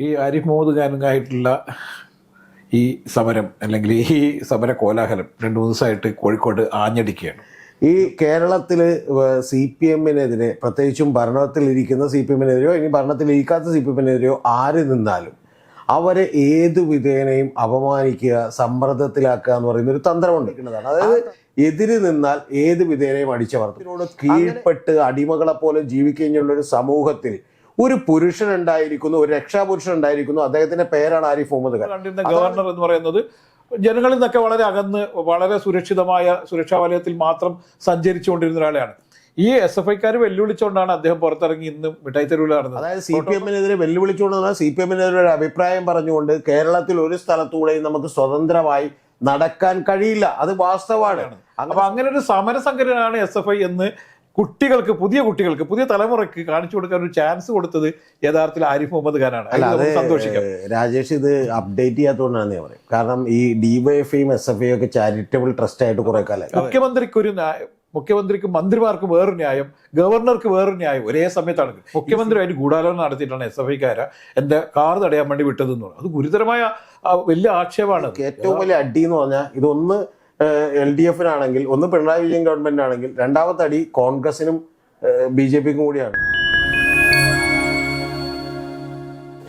ഈ ആരിഫ് മുഹമ്മദ് ഖാനുമായിട്ടുള്ള ഈ സമരം അല്ലെങ്കിൽ ഈ സമര കോലാഹലം 2-3 ദിവസമായിട്ട് കോഴിക്കോട് ആഞ്ഞടിക്കുകയാണ്. ഈ കേരളത്തിൽ സി പി എമ്മിനെതിരെ, പ്രത്യേകിച്ചും ഭരണത്തിലിരിക്കുന്ന സി പി എമ്മിനെതിരെയോ ഇനി ഭരണത്തിലിരിക്കാത്ത സി പി എമ്മിനെതിരെയോ ആര് നിന്നാലും അവരെ ഏതു വിധേനയും അപമാനിക്കുക, സമ്മർദ്ദത്തിലാക്കുക എന്ന് പറയുന്ന ഒരു തന്ത്രമുണ്ട്. അതായത് എതിര് നിന്നാൽ ഏത് വിധേനയും അടിച്ചമർത്തും. ഇതിനോട് കീഴ്പ്പെട്ട് അടിമകളെ പോലെ ജീവിക്കുന്ന ഒരു സമൂഹത്തിൽ ഒരു പുരുഷൻ ഉണ്ടായിരിക്കുന്നു, ഒരു രക്ഷാപുരുഷൻ ഉണ്ടായിരിക്കുന്നു. അദ്ദേഹത്തിന്റെ പേരാണ് ആരിഫ് മുഹമ്മദ് ഖാൻ. ഗവർണർ എന്ന് പറയുന്നത് ജനങ്ങളിൽ നിന്നൊക്കെ വളരെ അകന്ന് വളരെ സുരക്ഷിതമായ സുരക്ഷാ വലയത്തിൽ മാത്രം സഞ്ചരിച്ചുകൊണ്ടിരുന്ന ഒരാളെയാണ്. ഈ എസ് എഫ് ഐക്കാർ വെല്ലുവിളിച്ചുകൊണ്ടാണ് അദ്ദേഹം പുറത്തിറങ്ങി ഇന്ന് മിഠായി തെരുവിൽ നടന്നത്. അതായത് സി പി എമ്മിനെതിരെ വെല്ലുവിളിച്ചുകൊണ്ട് സി പി എമ്മിനെതിരെ ഒരു അഭിപ്രായം പറഞ്ഞുകൊണ്ട് കേരളത്തിൽ ഒരു സ്ഥലത്തൂടെയും നമുക്ക് സ്വതന്ത്രമായി നടക്കാൻ കഴിയില്ല. അത് വാസ്തവമാണ്. അപ്പൊ അങ്ങനെ ഒരു സമരസംഘടനയാണ് എസ് എഫ് ഐ എന്ന് കുട്ടികൾക്ക്, പുതിയ തലമുറയ്ക്ക് കാണിച്ചു കൊടുക്കാൻ ഒരു ചാൻസ് കൊടുത്തത് യഥാർത്ഥത്തിൽ ആരിഫ് മുഹമ്മദ് ഖാനാണ്. സന്തോഷിക്കാം. രാജേഷ്, ഇത് അപ്ഡേറ്റ് ചെയ്യാത്തതുകൊണ്ടാണ് ഞാൻ പറയും. കാരണം ഈ ഡിവൈഎഫ്ഐയും എസ് എഫ് ഐ ഒക്കെ ചാരിറ്റബിൾ ട്രസ്റ്റ് ആയിട്ട് കുറെ കാലം മുഖ്യമന്ത്രിക്കും മന്ത്രിമാർക്ക് വേറൊരു ന്യായം, ഗവർണർക്ക് വേറൊരു ന്യായം ഒരേ സമയത്താണ്. മുഖ്യമന്ത്രി അതിന് ഗൂഢാലോചന നടത്തിയിട്ടാണ് എസ് എഫ് ഐക്കാരെ എന്റെ കാർ തടയാൻ വേണ്ടി വിട്ടതെന്ന് പറഞ്ഞു. അത് ഗുരുതരമായ വലിയ ആക്ഷേപമാണ്. ഏറ്റവും വലിയ അടി എന്ന് പറഞ്ഞാൽ ഇതൊന്ന് എൽ ഡി എഫിനാണെങ്കിൽ, ഒന്ന് പിണറായി വിജയൻ ഗവൺമെന്റിനാണെങ്കിൽ, രണ്ടാമത്തെ അടി കോൺഗ്രസിനും ബി ജെ പിക്കും കൂടിയാണ്.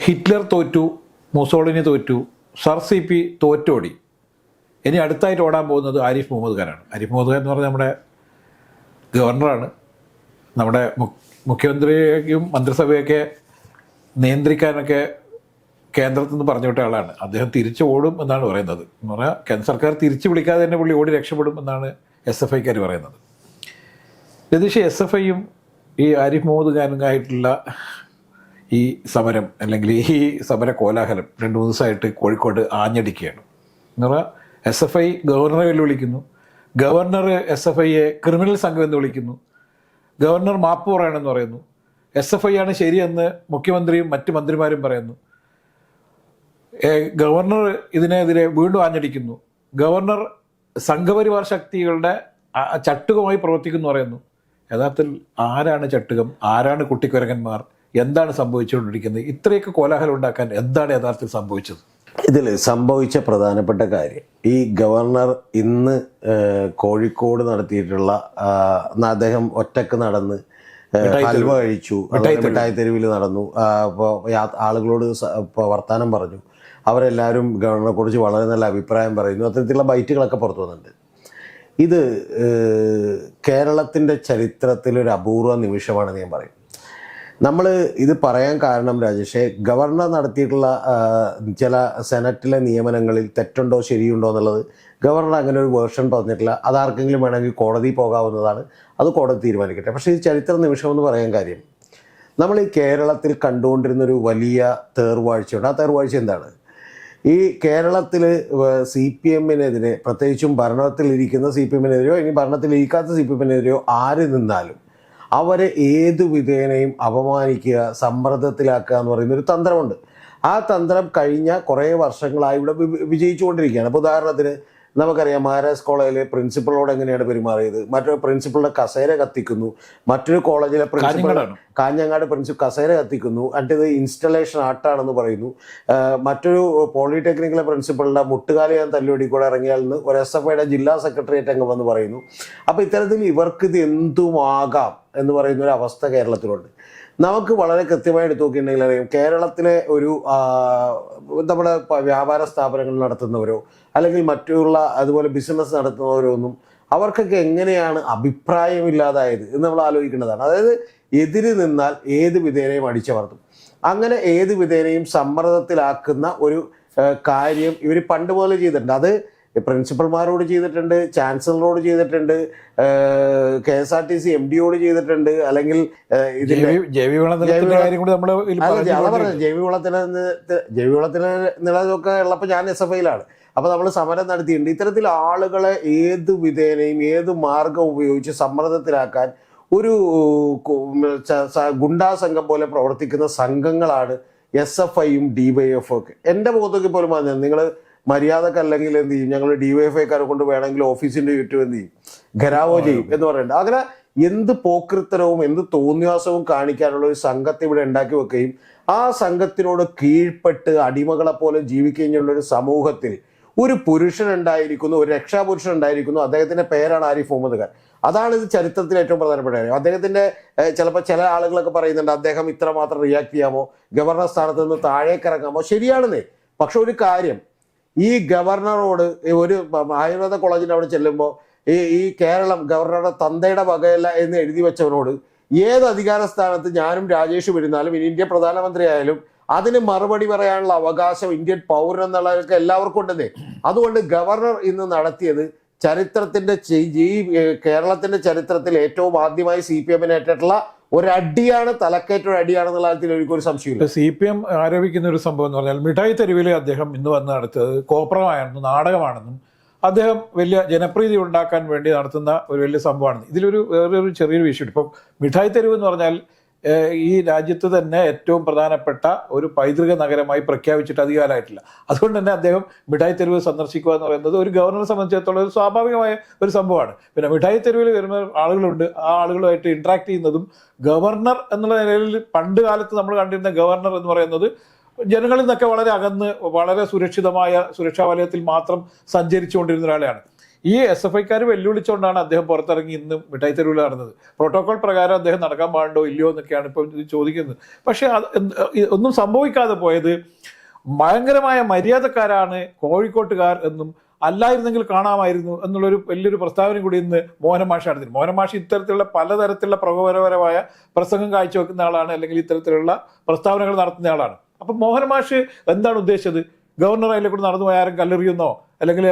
ഹിറ്റ്ലർ തോറ്റു, മുസോളിനി തോറ്റു, സർ സി പി തോറ്റോടി. ഇനി അടുത്തായിട്ട് ഓടാൻ പോകുന്നത് ആരിഫ് മുഹമ്മദ് ഖാനാണ്. ആരിഫ് മുഹമ്മദ് ഖാൻ എന്ന് പറഞ്ഞാൽ നമ്മുടെ ഗവർണറാണ്. നമ്മുടെ മുഖ്യമന്ത്രിയും മന്ത്രിസഭയൊക്കെ നിയന്ത്രിക്കാനൊക്കെ കേന്ദ്രത്തിൽ നിന്ന് പറഞ്ഞു വിട്ട ആളാണ്. അദ്ദേഹം തിരിച്ചു ഓടും എന്നാണ് പറയുന്നത്. എന്ന് പറഞ്ഞാൽ കേന്ദ്ര സർക്കാർ തിരിച്ചു വിളിക്കാതെ തന്നെ പുള്ളി ഓടി രക്ഷപ്പെടും എന്നാണ് എസ് എഫ് ഐക്കാർ പറയുന്നത്. രതീഷ്, എസ് എഫ് ഐയും ഈ ആരിഫ് മുഹമ്മദ് ഖാനുമായിട്ടുള്ള ഈ സമരം അല്ലെങ്കിൽ ഈ സമര കോലാഹലം 2-3 ദിവസമായിട്ട് കോഴിക്കോട് ആഞ്ഞടിക്കുകയാണ്. എന്ന് പറഞ്ഞാൽ എസ് എഫ് ഐ ഗവർണറെ വെല്ലുവിളിക്കുന്നു, ഗവർണർ എസ് എഫ് ഐയെ ക്രിമിനൽ സംഘം എന്ന് വിളിക്കുന്നു, ഗവർണർ മാപ്പ് പറയണമെന്ന് പറയുന്നു, എസ് എഫ് ഐ ആണ് ശരിയെന്ന് മുഖ്യമന്ത്രിയും മറ്റ് മന്ത്രിമാരും പറയുന്നു. ഗവർണർ ഇതിനെതിരെ വീണ്ടും ആഞ്ഞടിക്കുന്നു. ഗവർണർ സംഘപരിവാർ ശക്തികളുടെ ചട്ടുകമായി പ്രവർത്തിക്കുന്നു പറയുന്നു. യഥാർത്ഥത്തിൽ ആരാണ് ചട്ടുകം, ആരാണ് കുട്ടിക്കുരങ്ങന്മാർ, എന്താണ് സംഭവിച്ചുകൊണ്ടിരിക്കുന്നത്? ഇത്രയൊക്കെ കോലാഹലം ഉണ്ടാക്കാൻ എന്താണ് യഥാർത്ഥത്തിൽ സംഭവിച്ചത്? ഇതിൽ സംഭവിച്ച പ്രധാനപ്പെട്ട കാര്യം, ഈ ഗവർണർ ഇന്ന് കോഴിക്കോട് നടത്തിയിട്ടുള്ള അദ്ദേഹം ഒറ്റക്ക് നടന്ന് ഹൽവ കഴിച്ചു, മിഠായി തെരുവിൽ നടന്നു, അപ്പോൾ ആളുകളോട് വർത്തമാനം പറഞ്ഞു. അവരെല്ലാവരും ഗവർണറെ കുറിച്ച് വളരെ നല്ല അഭിപ്രായം പറയുന്നു. അത്തരത്തിലുള്ള ബൈറ്റുകളൊക്കെ പുറത്തു വന്നിട്ടുണ്ട്. ഇത് കേരളത്തിൻ്റെ ചരിത്രത്തിലൊരു അപൂർവ നിമിഷമാണെന്ന് ഞാൻ പറയും. നമ്മൾ ഇത് പറയാൻ കാരണം രാജേഷേ, ഗവർണർ നടത്തിയിട്ടുള്ള ചില സെനറ്റിലെ നിയമനങ്ങളിൽ തെറ്റുണ്ടോ ശരിയുണ്ടോ എന്നുള്ളത് ഗവർണർ അങ്ങനെ ഒരു വേർഷൻ പറഞ്ഞിട്ടില്ല. അതാർക്കെങ്കിലും വേണമെങ്കിൽ കോടതി പോകാവുന്നതാണ്, അത് കോടതി തീരുമാനിക്കട്ടെ. പക്ഷേ ഈ ചരിത്ര നിമിഷം എന്ന് പറയാൻ കാര്യം, നമ്മൾ ഈ കേരളത്തിൽ കണ്ടുകൊണ്ടിരുന്നൊരു വലിയ തേർവാഴ്ചയുണ്ട്. ആ തേർവാഴ്ച എന്താണ്? ഈ കേരളത്തിൽ സി പി എമ്മിനെതിരെ, പ്രത്യേകിച്ചും ഭരണത്തിലിരിക്കുന്ന സി പി എമ്മിനെതിരെയോ ഇനി ഭരണത്തിലിരിക്കാത്ത സി പി എമ്മിനെതിരെയോ ആര് നിന്നാലും അവരെ ഏതു വിധേനയും അപമാനിക്കുക, സമ്മർദ്ദത്തിലാക്കുക എന്ന് പറയുന്ന ഒരു തന്ത്രമുണ്ട്. ആ തന്ത്രം കഴിഞ്ഞ കുറേ വർഷങ്ങളായി ഇവിടെ വിജയിച്ചുകൊണ്ടിരിക്കുകയാണ്. അപ്പോൾ ഉദാഹരണത്തിന് നമുക്കറിയാം, മഹാരാജ് കോളേജിലെ പ്രിൻസിപ്പളോട് എങ്ങനെയാണ് പെരുമാറിയത്. മറ്റൊരു പ്രിൻസിപ്പളുടെ കസേര കത്തിക്കുന്നു, മറ്റൊരു കോളേജിലെ പ്രിൻസിപ്പൾ കാഞ്ഞങ്ങാട് പ്രിൻസിപ്പൽ കസേര കത്തിക്കുന്നു, ഇത് ഇൻസ്റ്റലേഷൻ ആർട്ടാണെന്ന് പറയുന്നു. മറ്റൊരു പോളിടെക്നിക്കിലെ പ്രിൻസിപ്പളുടെ മുട്ടുകാലി ഞാൻ തല്ലുപടി കൂടെ ഇറങ്ങിയാൽ നിന്ന് ഒരു എസ് എഫ് ഐയുടെ ജില്ലാ സെക്രട്ടേറിയറ്റ് അംഗം എന്ന് പറയുന്നു. അപ്പോൾ ഇത്തരത്തിൽ ഇവർക്ക് ഇത് എന്തുമാകാം എന്ന് പറയുന്ന ഒരു അവസ്ഥ കേരളത്തിലുണ്ട്. നമുക്ക് വളരെ കൃത്യമായി എടുത്തു നോക്കിയിട്ടുണ്ടെങ്കിൽ അറിയാം, കേരളത്തിലെ ഒരു നമ്മുടെ വ്യാപാര സ്ഥാപനങ്ങൾ നടത്തുന്നവരോ അല്ലെങ്കിൽ മറ്റുള്ള അതുപോലെ ബിസിനസ് നടത്തുന്നവരോ ഒന്നും അവർക്കൊക്കെ എങ്ങനെയാണ് അഭിപ്രായമില്ലാതായത് എന്ന് നമ്മൾ ആലോചിക്കേണ്ടതാണ്. അതായത് എതിര് നിന്നാൽ ഏത് വിധേനയും അടിച്ചമർത്തും. അങ്ങനെ ഏത് വിധേനയും സമ്മർദ്ദത്തിലാക്കുന്ന ഒരു കാര്യം ഇവർ പണ്ട് മുതൽ ചെയ്തിട്ടുണ്ട്. അത് പ്രിൻസിപ്പൽമാരോട് ചെയ്തിട്ടുണ്ട്, ചാൻസലറോട് ചെയ്തിട്ടുണ്ട്, KSRTC MDയോട് ചെയ്തിട്ടുണ്ട്, അല്ലെങ്കിൽ ജൈവവളത്തിന് നിലതൊക്കെ ഉള്ളപ്പോൾ ഞാൻ SFIയിലാണ്. അപ്പോൾ നമ്മൾ സമരം നടത്തിയിട്ടുണ്ട്. ഇത്തരത്തിൽ ആളുകളെ ഏത് വിധേനയും ഏത് മാർഗം ഉപയോഗിച്ച് സമ്മർദ്ദത്തിലാക്കാൻ ഒരു ഗുണ്ടാ സംഘം പോലെ പ്രവർത്തിക്കുന്ന സംഘങ്ങളാണ് SFIയും DYF ഒക്കെ. എൻ്റെ മുഖത്തൊക്കെ പോലും പറഞ്ഞത്, നിങ്ങൾ മര്യാദക്ക് അല്ലെങ്കിൽ എന്ത് ചെയ്യും, ഞങ്ങൾ DYFIക്കാരെ കൊണ്ട് വേണമെങ്കിൽ ഓഫീസിൻ്റെ ചുറ്റും എന്ത് ചെയ്യും, ഘരാവോ ചെയ്യും എന്ന് പറയുന്നുണ്ട്. അങ്ങനെ എന്ത് പോക്കൃത്തരവും എന്ത് തോന്നിവാസവും കാണിക്കാനുള്ള ഒരു സംഘത്തെ ഇവിടെ ഉണ്ടാക്കി വെക്കുകയും ആ സംഘത്തിനോട് കീഴ്പ്പെട്ട് അടിമകളെ പോലെ ജീവിക്കുകയുള്ള ഒരു സമൂഹത്തിൽ ഒരു പുരുഷൻ ഉണ്ടായിരിക്കുന്നു, ഒരു രക്ഷാപുരുഷൻ ഉണ്ടായിരിക്കുന്നു. അദ്ദേഹത്തിന്റെ പേരാണ് ആരിഫ് മുഹമ്മദ് ഖാൻ. അതാണ് ഇത് ചരിത്രത്തിൽ ഏറ്റവും പ്രധാനപ്പെട്ട കാര്യം. അദ്ദേഹത്തിന്റെ ചിലപ്പോൾ ചില ആളുകളൊക്കെ പറയുന്നുണ്ട് അദ്ദേഹം ഇത്രമാത്രം റിയാക്ട് ചെയ്യാമോ, ഗവർണർ സ്ഥാനത്ത് നിന്ന് താഴേക്ക് ഇറങ്ങാമോ. ശരിയാണെന്നേ. പക്ഷെ ഒരു കാര്യം, ഈ ഗവർണറോട് ഒരു ആയുർവേദ കോളേജിന്റെ അവിടെ ചെല്ലുമ്പോൾ ഈ കേരളം ഗവർണറുടെ തന്തയുടെ വകയല്ല എന്ന് എഴുതി വെച്ചവനോട് ഏത് അധികാര സ്ഥാനത്ത് ഞാനും രാജേഷും ഇരുന്നാലും ഇനി ഇന്ത്യ പ്രധാനമന്ത്രി ആയാലും അതിന് മറുപടി പറയാനുള്ള അവകാശം ഇന്ത്യൻ പൗരൻ എന്നുള്ളതൊക്കെ എല്ലാവർക്കും ഉണ്ടെന്നേ. അതുകൊണ്ട് ഗവർണർ ഇന്ന് നടത്തിയത് ചരിത്രത്തിന്റെ കേരളത്തിന്റെ ചരിത്രത്തിൽ ഏറ്റവും ആദ്യമായി CPM ഏറ്റിട്ടുള്ള ഒരടിയാണ്, തലക്കേറ്റ ഒരു അടിയാണെന്നുള്ള കാര്യത്തിൽ എനിക്കൊരു സംശയമില്ല. CPM ആരോപിക്കുന്ന ഒരു സംഭവം എന്ന് പറഞ്ഞാൽ മിഠായി തെരുവിൽ അദ്ദേഹം ഇന്ന് വന്ന് നടത്തിയത് കോപ്രമാണെന്നും നാടകമാണെന്നും അദ്ദേഹം വലിയ ജനപ്രീതി ഉണ്ടാക്കാൻ വേണ്ടി നടത്തുന്ന ഒരു വലിയ സംഭവമാണ്. ഇതിലൊരു വേറൊരു ചെറിയൊരു വിഷയം. ഇപ്പം മിഠായി തെരുവ് എന്ന് പറഞ്ഞാൽ ഈ രാജ്യത്ത് തന്നെ ഏറ്റവും പ്രധാനപ്പെട്ട ഒരു പൈതൃക നഗരമായി പ്രഖ്യാപിച്ചിട്ട് അധികാരമായിട്ടില്ല. അതുകൊണ്ട് തന്നെ അദ്ദേഹം മിഠായി തെരുവ് സന്ദർശിക്കുക എന്ന് പറയുന്നത് ഒരു ഗവർണറെ സംബന്ധിച്ചിടത്തോളം ഒരു സ്വാഭാവികമായ ഒരു സംഭവമാണ്. പിന്നെ മിഠായി തെരുവിൽ വരുന്ന ആളുകളുണ്ട്, ആ ആളുകളുമായിട്ട് ഇന്ററാക്ട് ചെയ്യുന്നതും ഗവർണർ എന്നുള്ള നിലയിൽ പണ്ട് കാലത്ത് നമ്മൾ കണ്ടിരുന്ന ഗവർണർ എന്ന് പറയുന്നത് ജനങ്ങളിൽ നിന്നൊക്കെ വളരെ അകന്ന് വളരെ സുരക്ഷിതമായ സുരക്ഷാ വലയത്തിൽ മാത്രം സഞ്ചരിച്ചുകൊണ്ടിരുന്ന ഒരാളെയാണ്. ഈ SFIക്കാർ വെല്ലുവിളിച്ചുകൊണ്ടാണ് അദ്ദേഹം പുറത്തിറങ്ങി ഇന്നും മിഠായി തെരുവിൽ നടന്നത്. പ്രോട്ടോകോൾ പ്രകാരം അദ്ദേഹം നടക്കാൻ പാടുണ്ടോ ഇല്ലയോ എന്നൊക്കെയാണ് ഇപ്പം ഇത് ചോദിക്കുന്നത്. പക്ഷെ ഒന്നും സംഭവിക്കാതെ പോയത് ഭയങ്കരമായ മര്യാദക്കാരാണ് കോഴിക്കോട്ടുകാർ എന്നും അല്ലായിരുന്നെങ്കിൽ കാണാമായിരുന്നു എന്നുള്ളൊരു വലിയൊരു പ്രസ്താവന കൂടി ഇന്ന് മോഹൻ മാഷ് നടത്തിയിരുന്നു. മോഹൻ മാഷ് ഇത്തരത്തിലുള്ള പലതരത്തിലുള്ള പ്രകോപനപരമായ പ്രസംഗം കാഴ്ചവെക്കുന്ന ആളാണ്, അല്ലെങ്കിൽ ഇത്തരത്തിലുള്ള പ്രസ്താവനകൾ നടത്തുന്ന ആളാണ്. അപ്പം മോഹൻ മാഷ് എന്താണ് ഉദ്ദേശിച്ചത്? ഗവർണർ അതിലെ കൂടെ നടന്നു പോയാലും കല്ലെറിയുന്നോ അല്ലെങ്കിൽ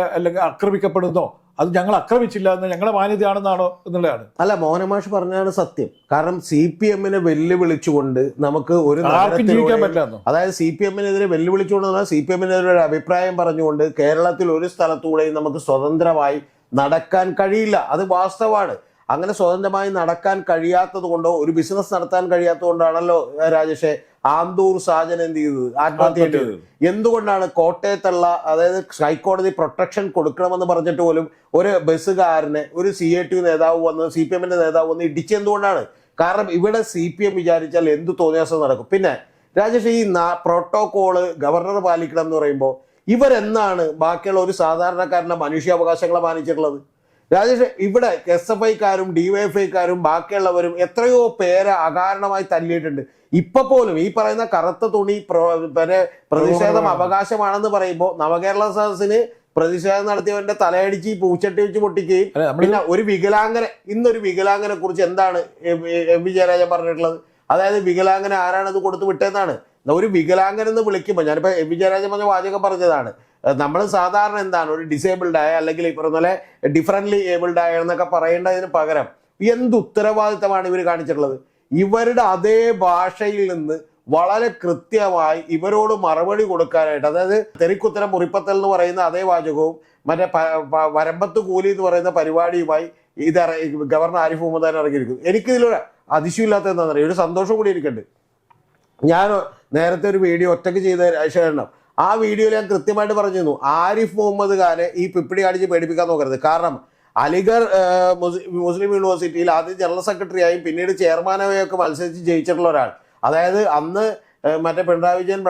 ആക്രമിക്കപ്പെടുന്നോ, അത് ഞങ്ങൾ ആക്രമിച്ചില്ല എന്ന് ഞങ്ങളുടെ മാന്യതയാണെന്നാണോ എന്നുള്ളതാണ്. അല്ല, മോഹനമാഷ് പറഞ്ഞാണ് സത്യം. കാരണം CPM വെല്ലുവിളിച്ചുകൊണ്ട് നമുക്ക് ഒരു ജീവിക്കാൻ പറ്റില്ല. അതായത് CPM വെല്ലുവിളിച്ചുകൊണ്ട് CPM ഒരു അഭിപ്രായം പറഞ്ഞുകൊണ്ട് കേരളത്തിൽ ഒരു സ്ഥലത്തൂടെയും നമുക്ക് സ്വതന്ത്രമായി നടക്കാൻ കഴിയില്ല. അത് വാസ്തവമാണ്. അങ്ങനെ സ്വതന്ത്രമായി നടക്കാൻ കഴിയാത്തത് കൊണ്ടോ ഒരു ബിസിനസ് നടത്താൻ കഴിയാത്തത് കൊണ്ടാണല്ലോ രാജേഷെ ആന്തൂർ സാജൻ എന്ത് ചെയ്തത്, ആത്മഹത്യ ചെയ്തത്. എന്തുകൊണ്ടാണ്? കോട്ടയത്തുള്ള, അതായത് ഹൈക്കോടതി പ്രൊട്ടക്ഷൻ കൊടുക്കണമെന്ന് പറഞ്ഞിട്ട് പോലും ഒരു ബസ്സുകാരനെ ഒരു CATU നേതാവ് വന്ന് CPM നേതാവ് വന്ന് ഇടിച്ചെന്തുകൊണ്ടാണ്? കാരണം ഇവിടെ CPM വിചാരിച്ചാൽ എന്ത് തോന്നിയാസം നടക്കും. പിന്നെ രാജേഷ്, ഈ പ്രോട്ടോകോള് ഗവർണർ പാലിക്കണം എന്ന് പറയുമ്പോൾ ഇവരെന്നാണ് ബാക്കിയുള്ള ഒരു സാധാരണക്കാരന്റെ മനുഷ്യാവകാശങ്ങളെ മാനിച്ചിട്ടുള്ളത്? രാജേഷ്, ഇവിടെ SFIക്കാരും DYFIക്കാരും ബാക്കിയുള്ളവരും എത്രയോ പേരെ അകാരണമായി തല്ലിയിട്ടുണ്ട്. ഇപ്പൊ പോലും ഈ പറയുന്ന കറുത്ത തുണി പ്രതിഷേധം അവകാശമാണെന്ന് പറയുമ്പോൾ നവകേരള സദസ്സിന് പ്രതിഷേധം നടത്തിയവന്റെ തലയടിച്ച് പൂച്ചട്ടി വെച്ച് പൊട്ടിക്കുകയും, പിന്നെ ഇന്നൊരു വികലാംഗനെ കുറിച്ച് എന്താണ് MV ജയരാജൻ പറഞ്ഞിട്ടുള്ളത്? അതായത് വികലാംഗന ആരാണത് കൊടുത്തു വിട്ടതെന്നാണ്. ഒരു വികലാംഗൻ എന്ന് വിളിക്കുമ്പോൾ, ഞാനിപ്പോ MV ജയരാജൻ പറഞ്ഞ വാചകം പറഞ്ഞതാണ്, നമ്മൾ സാധാരണ എന്താണ് ഒരു ഡിസേബിൾഡ് ആയ അല്ലെങ്കിൽ ഈ പറഞ്ഞ പോലെ ഡിഫറൻ്റ്ലി ഏബിൾഡ് ആയ എന്നൊക്കെ പറയേണ്ടതിന് പകരം എന്ത് ഉത്തരവാദിത്തമാണ് ഇവർ കാണിച്ചിട്ടുള്ളത്? ഇവരുടെ അതേ ഭാഷയിൽ നിന്ന് വളരെ കൃത്യമായി ഇവരോട് മറുപടി കൊടുക്കാനായിട്ട്, അതായത് തെറിക്കുത്തരം മുറിപ്പത്തൽ എന്ന് പറയുന്ന അതേ വാചകവും മറ്റേ വരമ്പത്ത് കൂലി എന്ന് പറയുന്ന പരിപാടിയുമായി ഗവർണർ ആരിഫ് മുഹമ്മദ് ഖാൻ ഇറങ്ങിയിരിക്കുന്നു. എനിക്കിതിലൊരു അതിശയമില്ലാത്ത എന്താണെന്ന് അറിയാം, ഒരു സന്തോഷം കൂടി എനിക്കുണ്ട്. ഞാൻ നേരത്തെ ഒരു വീഡിയോ ഒറ്റയ്ക്ക് ചെയ്ത ശേഷം ആ വീഡിയോയിൽ ഞാൻ കൃത്യമായിട്ട് പറഞ്ഞിരുന്നു, ആരിഫ് മുഹമ്മദ് ഖാനെ ഈ പിപ്പിടി കാണിച്ച് പേടിപ്പിക്കാൻ നോക്കരുത്. കാരണം അലിഗർ മുസ്ലിം യൂണിവേഴ്സിറ്റിയിൽ ആദ്യം ജനറൽ സെക്രട്ടറിയായും പിന്നീട് ചെയർമാനായൊക്കെ മത്സരിച്ച് ജയിച്ചിട്ടുള്ള ഒരാൾ. അതായത് അന്ന് മറ്റേ പിണറായി വിജയൻ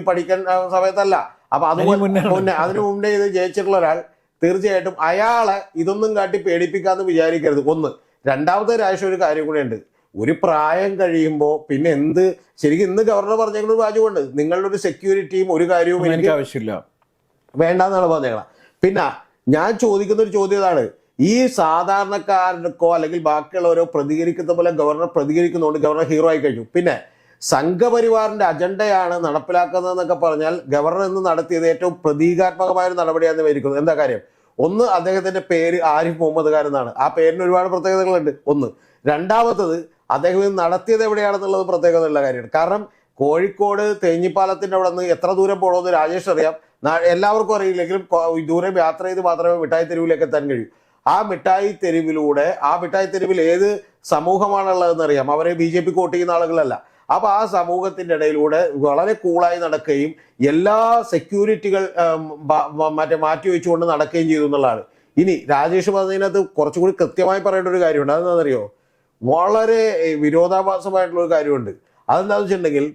പഠിക്കാൻ സമയത്തല്ല, അപ്പൊ അതിനു മുന്നേ ഇത് ജയിച്ചിട്ടുള്ള ഒരാൾ. തീർച്ചയായിട്ടും അയാളെ ഇതൊന്നും കാട്ടി പേടിപ്പിക്കാന്ന് വിചാരിക്കരുത്. ഒന്ന്. രണ്ടാമത്തെ രാഷ്ട്രീയ ഒരു കാര്യം കൂടെ ഉണ്ട്. ഒരു പ്രായം കഴിയുമ്പോൾ പിന്നെ എന്ത്, ശരിക്കും ഇന്ന് ഗവർണർ പറഞ്ഞേക്കുന്ന ഒരു വാചകമുണ്ട്, നിങ്ങളുടെ ഒരു സെക്യൂരിറ്റിയും ഒരു കാര്യവും എനിക്ക് ആവശ്യമില്ല, വേണ്ടെന്നാണ് പറഞ്ഞേക്കണം. പിന്നെ ഞാൻ ചോദിക്കുന്ന ഒരു ചോദ്യം ഇതാണ്, ഈ സാധാരണക്കാർക്കോ അല്ലെങ്കിൽ ബാക്കിയുള്ളവരോ പ്രതികരിക്കുന്ന പോലെ ഗവർണർ പ്രതികരിക്കുന്നതുകൊണ്ട് ഗവർണർ ഹീറോ ആയി കഴിഞ്ഞു. പിന്നെ സംഘപരിവാറിന്റെ അജണ്ടയാണ് നടപ്പിലാക്കുന്നതെന്നൊക്കെ പറഞ്ഞാൽ ഗവർണർ ഇന്ന് നടത്തിയത് ഏറ്റവും പ്രതീകാത്മകമായ ഒരു നടപടിയാണെന്ന് വിചാരിക്കുന്നത്. എന്താ കാര്യം? ഒന്ന്, അദ്ദേഹത്തിന്റെ പേര് ആരിഫ് മുഹമ്മദ് ഖാൻ എന്നാണ്. ആ പേരിന് ഒരുപാട് പ്രത്യേകതകളുണ്ട്. ഒന്ന്. രണ്ടാമത്തത്, അദ്ദേഹം ഇത് നടത്തിയത് എവിടെയാണെന്നുള്ളത് പ്രത്യേകതയുള്ള കാര്യമാണ്. കാരണം കോഴിക്കോട് തേഞ്ഞിപ്പാലത്തിന്റെ അവിടെ നിന്ന് എത്ര ദൂരം പോകണമെന്ന് രാജേഷ് അറിയാം, എല്ലാവർക്കും അറിയില്ലെങ്കിലും ദൂരം യാത്ര ചെയ്ത് മാത്രമേ മിഠായി തെരുവിലേക്ക് എത്താൻ കഴിയൂ. ആ മിഠായി തെരുവിൽ ഏത് സമൂഹമാണുള്ളതെന്ന് അറിയാം. അവരെ BJP വോട്ട് ചെയ്യുന്ന ആളുകളല്ല. അപ്പൊ ആ സമൂഹത്തിന്റെ ഇടയിലൂടെ വളരെ കൂളായി നടക്കുകയും എല്ലാ സെക്യൂരിറ്റികൾ മാറ്റി വെച്ചുകൊണ്ട് നടക്കുകയും ചെയ്തു എന്നുള്ളതാണ്. ഇനി രാജേഷ് പറഞ്ഞതിനകത്ത് കുറച്ചുകൂടി കൃത്യമായി പറയേണ്ട ഒരു കാര്യമുണ്ട്. അതെന്താണെന്നറിയോ? വളരെ വിരോധാഭാസമായിട്ടുള്ള ഒരു കാര്യമുണ്ട്. അതെന്താണെന്ന് വെച്ചിട്ടുണ്ടെങ്കിൽ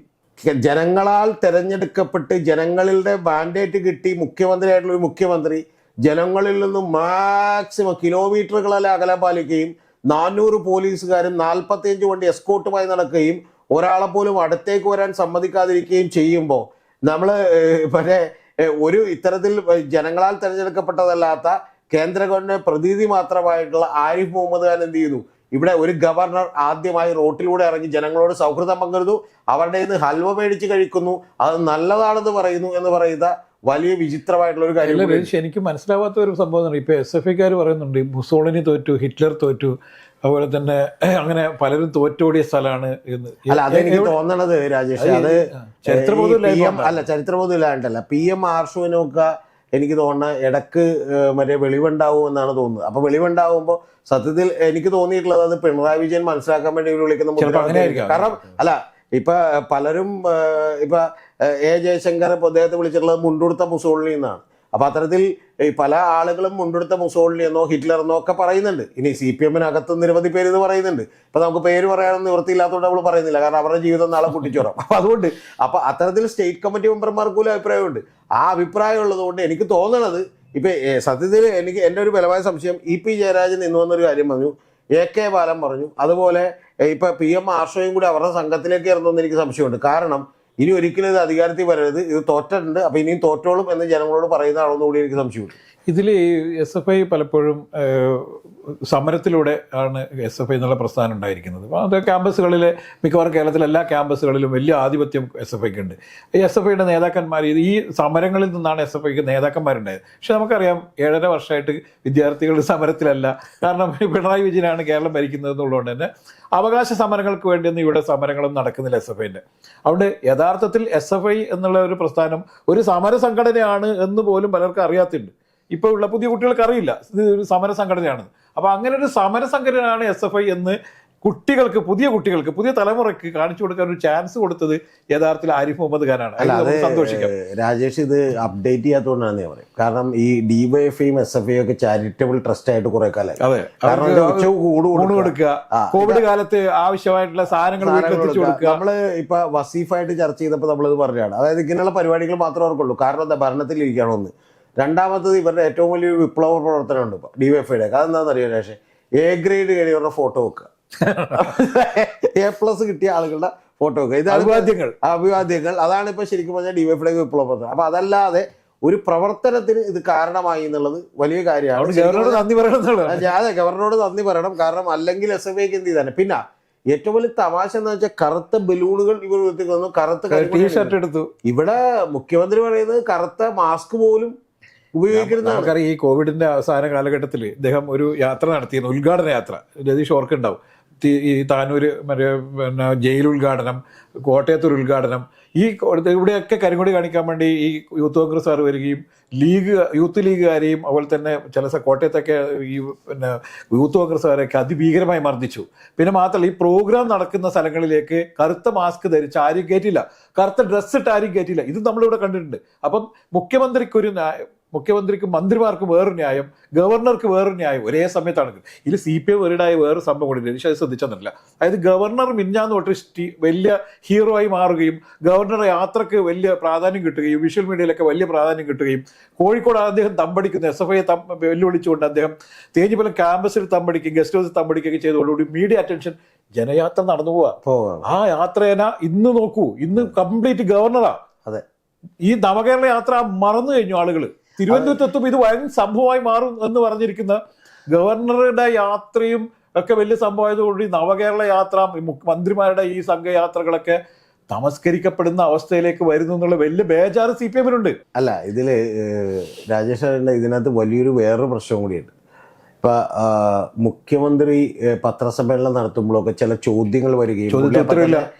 ജനങ്ങളാൽ തെരഞ്ഞെടുക്കപ്പെട്ട് ജനങ്ങളുടെ മാൻഡേറ്റ് കിട്ടി മുഖ്യമന്ത്രിയായിട്ടുള്ള ഒരു മുഖ്യമന്ത്രി ജനങ്ങളിൽ നിന്നും മാക്സിമം കിലോമീറ്ററുകളെ അകലം പാലിക്കുകയും 400 പോലീസുകാരും 45 വണ്ടി എസ്കോർട്ടുമായി നടക്കുകയും ഒരാളെ പോലും അടുത്തേക്ക് വരാൻ സമ്മതിക്കാതിരിക്കുകയും ചെയ്യുമ്പോൾ നമ്മൾ മറ്റേ ഒരു ഇത്തരത്തിൽ ജനങ്ങളാൽ തിരഞ്ഞെടുക്കപ്പെട്ടതല്ലാത്ത കേന്ദ്ര ഗവൺമെന്റ് പ്രതിനിധി മാത്രമായിട്ടുള്ള ആരിഫ് മുഹമ്മദ് ഖാൻ എന്ത് ചെയ്യുന്നു? ഇവിടെ ഒരു ഗവർണർ ആദ്യമായി റോട്ടിലൂടെ ഇറങ്ങി ജനങ്ങളോട് സൗഹൃദം പങ്കിടുന്നു, അവരുടെ നിന്ന് ഹൽവ മേടിച്ച് കഴിക്കുന്നു, അത് നല്ലതാണെന്ന് പറയുന്നു എന്ന് പറയുന്ന വലിയ വിചിത്രമായിട്ടുള്ള ഒരു കാര്യം. എനിക്ക് മനസ്സിലാവാത്ത ഒരു സംഭവം ഇപ്പൊ SFIക്കാർ പറയുന്നുണ്ട് മുസോളിനി തോറ്റു, ഹിറ്റ്ലർ തോറ്റു, അതുപോലെ തന്നെ അങ്ങനെ പലരും തോറ്റോടിയ സ്ഥലമാണ് എന്ന്. അല്ല, അതെനിക്ക് തോന്നണത് രാജേഷ്, അത് ചരിത്രബോധം ഇല്ലാണ്ടല്ല. PM ആർഷുവിനൊക്കെ എനിക്ക് തോന്നുന്നത് ഇടക്ക് മറ്റേ വെളിവുണ്ടാവും എന്നാണ് തോന്നുന്നത്. അപ്പൊ വെളിവുണ്ടാവുമ്പോൾ സത്യത്തിൽ എനിക്ക് തോന്നിയിട്ടുള്ളത് അത് പിണറായി വിജയൻ മനസ്സിലാക്കാൻ വേണ്ടി വിളിക്കുന്ന കാരണം അല്ല, ഇപ്പൊ പലരും ഇപ്പൊ ജയശങ്കർ അദ്ദേഹത്തെ വിളിച്ചിട്ടുള്ളത് മുണ്ടുടുത്ത മുസോളിനി എന്നാണ്. അപ്പൊ അത്തരത്തിൽ പല ആളുകളും മുണ്ടെടുത്ത മുസോളിനി എന്നോ ഹിറ്റ്ലർ എന്നോ ഒക്കെ പറയുന്നുണ്ട്. ഇനി CPM-നകത്ത് നിരവധി പേര് ഇത് പറയുന്നുണ്ട്. ഇപ്പൊ നമുക്ക് പേര് പറയാനൊന്നും നിവൃത്തിയില്ലാത്തതുകൊണ്ട് നമ്മൾ പറയുന്നില്ല, കാരണം അവരുടെ ജീവിതം നാളെ കുട്ടിച്ചോറാം. അപ്പൊ അതുകൊണ്ട് അത്തരത്തിൽ സ്റ്റേറ്റ് കമ്മിറ്റി മെമ്പർമാർക്ക് പോലും അഭിപ്രായമുണ്ട്. ആ അഭിപ്രായം ഉള്ളതുകൊണ്ട് എനിക്ക് തോന്നണത് ഇപ്പൊ സത്യത്തിൽ എൻ്റെ ഒരു ബലമായ സംശയം EP ജയരാജൻ ഇന്ന് വന്നൊരു കാര്യം പറഞ്ഞു, AK ബാലൻ പറഞ്ഞു, അതുപോലെ ഇപ്പൊ PM ആർഷോയും കൂടി അവരുടെ സംഘത്തിലേക്ക് ഇറങ്ങുമെന്ന് എനിക്ക് സംശയമുണ്ട്. കാരണം ഇനി ഒരിക്കലും ഇത് അധികാരത്തിൽ വരരുത്, ഇത് തോറ്റിട്ടുണ്ട്, അപ്പൊ ഇനിയും തോറ്റോളും എന്ന് ജനങ്ങളോട് പറയുന്നതാണെന്ന് കൂടി എനിക്ക് സംശയമുണ്ട്. ഇതിൽ SFI പലപ്പോഴും സമരത്തിലൂടെ ആണ് SFI എന്നുള്ള പ്രസ്ഥാനം ഉണ്ടായിരിക്കുന്നത്. അപ്പോൾ അത് ക്യാമ്പസുകളിലെ മിക്കവാറും കേരളത്തിലെ എല്ലാ ക്യാമ്പസുകളിലും വലിയ ആധിപത്യം SFIക്ക് ഉണ്ട്. ഈ SFIയുടെ നേതാക്കന്മാർ ഈ സമരങ്ങളിൽ നിന്നാണ് SFIക്ക് നേതാക്കന്മാരുണ്ടായത്. പക്ഷെ നമുക്കറിയാം 7.5 വർഷമായിട്ട് വിദ്യാർത്ഥികൾ സമരത്തിലല്ല. കാരണം പിണറായി വിജയനാണ് കേരളം ഭരിക്കുന്നത് എന്നുള്ളതുകൊണ്ട് തന്നെ അവകാശ സമരങ്ങൾക്ക് വേണ്ടിയൊന്നും ഇവിടെ സമരങ്ങളും നടക്കുന്നില്ല SFIൻ്റെ. അതുകൊണ്ട് യഥാർത്ഥത്തിൽ SFI എന്നുള്ള ഒരു പ്രസ്ഥാനം ഒരു സമര സംഘടനയാണ് എന്ന് പോലും പലർക്കും അറിയാത്തുണ്ട്. ഇപ്പോൾ ഉള്ള പുതിയ കുട്ടികൾക്ക് അറിയില്ല ഇത് ഒരു സമര സംഘടനയാണ്. അപ്പോൾ അങ്ങനെ ഒരു സമര സംഘടനയാണ് SFI എന്ന് കുട്ടികൾക്ക്, പുതിയ തലമുറയ്ക്ക് കാണിച്ചു കൊടുക്കാൻ ഒരു ചാൻസ് കൊടുത്തത് യഥാർത്ഥത്തിൽ ആരിഫ് മുഹമ്മദ് ഖാനാണ്. സന്തോഷിക്കാം. രാജേഷ് ഇത് അപ്ഡേറ്റ് ചെയ്യാത്തതുകൊണ്ടാണ് ഞാൻ പറയും. കാരണം ഈ DYFIയും SFIയും ഒക്കെ ചാരിറ്റബിൾ ട്രസ്റ്റ് ആയിട്ട് കുറെ കാലം, ഊണ് കൊടുക്കുക, കോവിഡ് കാലത്ത് ആവശ്യമായിട്ടുള്ള സാധനങ്ങൾ എത്തിച്ചു കൊടുക്കുക. നമ്മള് ഇപ്പൊ വസീഫായിട്ട് ചർച്ച ചെയ്തപ്പോൾ നമ്മളിത് പറഞ്ഞതാണ്. അതായത് ഇങ്ങനെയുള്ള പരിപാടികൾ മാത്രമേ അവർക്കുള്ളൂ. കാരണം എന്താ, ഭരണത്തിൽ ഇരിക്കണോ ഒന്ന്. രണ്ടാമത്തത് ഇവരുടെ ഏറ്റവും വലിയൊരു വിപ്ലവ പ്രവർത്തനമുണ്ട് ഇപ്പൊ DYFIയുടെ. അതെന്താണെന്നറിയോ രാജേഷ്? A ഗ്രേഡ് കഴിയവരുടെ ഫോട്ടോ വെക്കുക, A+ കിട്ടിയ ആളുകളുടെ ഫോട്ടോ വെക്കുക. ഇതാണ് അഭിവാദ്യങ്ങൾ. അതാണ് ഇപ്പൊ ശരിക്കും പറഞ്ഞാൽ DYFIയുടെ വിപ്ലവ പ്രവർത്തനം. അപ്പൊ അതല്ലാതെ ഒരു പ്രവർത്തനത്തിന് ഇത് കാരണമായി എന്നുള്ളത് വലിയ കാര്യമാണ്. അതെ, ഗവർണറോട് നന്ദി പറയണം. കാരണം അല്ലെങ്കിൽ SFIക്ക് എന്ത് ചെയ്താണ്. പിന്നെ ഏറ്റവും വലിയ തമാശ എന്ന് വെച്ചാൽ കറുത്ത ബലൂണുകൾ ഇവർ എടുത്തു, കറുത്ത ടീഷർട്ട് എടുത്തു. ഇവിടെ മുഖ്യമന്ത്രി പറയുന്നത് കറുത്ത മാസ്ക് പോലും ഉപയോഗിക്കുന്നത്. നമുക്കറിയാം ഈ കോവിഡിന്റെ അവസാന കാലഘട്ടത്തിൽ ഇദ്ദേഹം ഒരു യാത്ര നടത്തിയിരുന്നു, ഉദ്ഘാടന യാത്ര. രതീഷ് ഓർക്കുണ്ടാവും. ഈ താനൂർ മറ്റേ പിന്നെ ജയിൽ ഉദ്ഘാടനം, കോട്ടയത്തൊരു ഉദ്ഘാടനം, ഈ ഇവിടെയൊക്കെ കരിങ്കൊടി കാണിക്കാൻ വേണ്ടി ഈ യൂത്ത് കോൺഗ്രസ്സുകാർ വരികയും യൂത്ത് ലീഗുകാരെയും അതുപോലെ തന്നെ ചില കോട്ടയത്തൊക്കെ ഈ പിന്നെ യൂത്ത് കോൺഗ്രസ്സുകാരെയൊക്കെ അതിഭീകരമായി മർദ്ദിച്ചു. പിന്നെ മാത്രമല്ല ഈ പ്രോഗ്രാം നടക്കുന്ന സ്ഥലങ്ങളിലേക്ക് കറുത്ത മാസ്ക് ധരിച്ച് ആരും കയറ്റില്ല, കറുത്ത ഡ്രസ്സ് ഇട്ട് ആരും കയറ്റില്ല. ഇത് നമ്മളിവിടെ കണ്ടിട്ടുണ്ട്. അപ്പം മുഖ്യമന്ത്രിക്കും മന്ത്രിമാർക്കും വേറൊരു ന്യായം, ഗവർണർക്ക് വേറൊരു ന്യായം ഒരേ സമയത്താണ്. ഇതിൽ CPM വെറിഡായ വേറൊരു സംഭവം കൂടി എനിക്ക് അത് ശ്രദ്ധിച്ചെന്നില്ല. അതായത് ഗവർണർ മിഞ്ഞാന്ന് തൊട്ട് വലിയ ഹീറോ ആയി മാറുകയും ഗവർണർ യാത്രക്ക് വലിയ പ്രാധാന്യം കിട്ടുകയും വിഷ്വൽ മീഡിയയിലൊക്കെ വലിയ പ്രാധാന്യം കിട്ടുകയും കോഴിക്കോട് അദ്ദേഹം തമ്പടിക്കുന്നു, SFIയെ വെല്ലുവിളിച്ചുകൊണ്ട് അദ്ദേഹം തേഞ്ഞിപ്പലം ക്യാമ്പസിൽ തമ്പടിക്കുകയും ഗസ്റ്റ് ഹൗസിൽ തമ്പടിക്കുകയും ചെയ്തതോടുകൂടി മീഡിയ അറ്റൻഷൻ ജനയാത്ര നടന്നു പോവാ. ആ യാത്രേന ഇന്ന് നോക്കൂ, ഇന്ന് കംപ്ലീറ്റ് ഗവർണറാ. അതെ, ഈ നവകേരള യാത്ര മറന്നു കഴിഞ്ഞു ആളുകൾ. തിരുവനന്തപുരത്തെത്തും ഇത് വൻ സംഭവമായി മാറും എന്ന് പറഞ്ഞിരിക്കുന്ന ഗവർണറുടെ യാത്രയും ഒക്കെ വലിയ സംഭവമായതോടുകൂടി നവകേരള യാത്ര, മന്ത്രിമാരുടെ ഈ സംഘയാത്രകളൊക്കെ തമസ്കരിക്കപ്പെടുന്ന അവസ്ഥയിലേക്ക് വരുന്നു എന്നുള്ള വലിയ ബേജാറ് CPM-നുണ്ട്. അല്ല, ഇതില് രാജേഷ് ഇതിനകത്ത് വലിയൊരു വേറൊരു പ്രശ്നം കൂടിയുണ്ട്. ഇപ്പൊ മുഖ്യമന്ത്രി പത്രസമ്മേളനം നടത്തുമ്പോഴൊക്കെ ചില ചോദ്യങ്ങൾ വരികയും